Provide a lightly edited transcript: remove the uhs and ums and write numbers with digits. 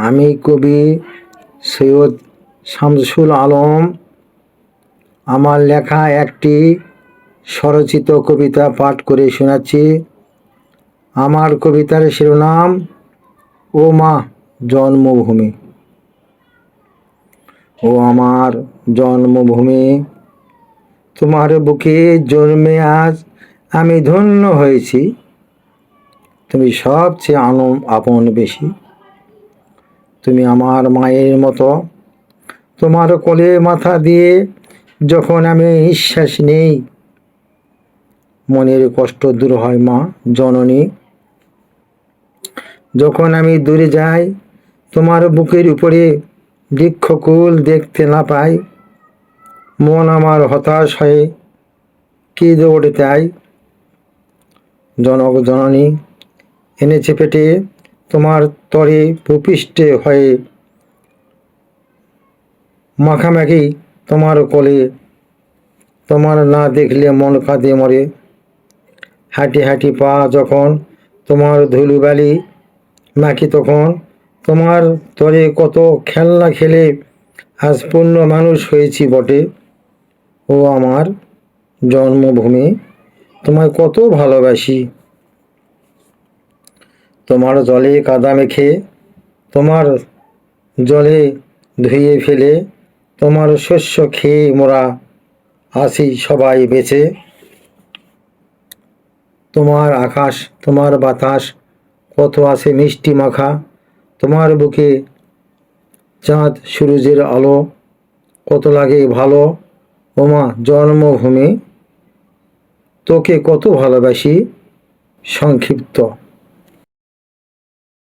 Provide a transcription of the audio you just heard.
আমি কবি সৈয়দ শামসুল আলম। আমার লেখা একটি স্বরচিত কবিতা পাঠ করে শোনাচ্ছি। আমার কবিতার শিরোনাম ও মা জন্মভূমি। ও আমার জন্মভূমি, তোমার বুকে জন্মে আজ আমি ধন্য হয়েছি। তুমি সবচেয়ে আপন বেশি। তুমি আমার মায়ের মতো। তোমার কোলে মাথা দিয়ে যখন আমি নিঃশ্বাস নেই, মনের কষ্ট দূর হয় মা জননী। যখন আমি দূরে যাই, তোমার বুকের উপরে বৃক্ষকুল দেখতে না পাই, মন আমার হতাশ হয়ে কেঁদে ওঠে তাই। জনক জননী এনেছে পেটে তোমার তরে ভূপৃষ্ঠে হয়ে, মাখামাখি তোমার কোলে, তোমার না দেখলে মন কাঁদে মরে। হাঁটি হাঁটি পা যখন তোমার ধুলোবালি মাখি, তখন তোমার তরে কত খেলনা খেলে আজ পূর্ণ মানুষ হয়েছি বটে। ও আমার জন্মভূমি, তোমায় কত ভালোবাসি। তোমার জলে কাদা মেখে, তোমার জলে ধুয়ে ফেলে, তোমার শস্য খেয়ে মোরা আসি সবাই বেঁচে। তোমার আকাশ, তোমার বাতাস কত আছে মিষ্টি মাখা, তোমার বুকে চাঁদ সূরজের আলো কত লাগে ভালো। ওমা জন্মভূমি, তোকে কত ভালোবাসি। সংক্ষিপ্ত।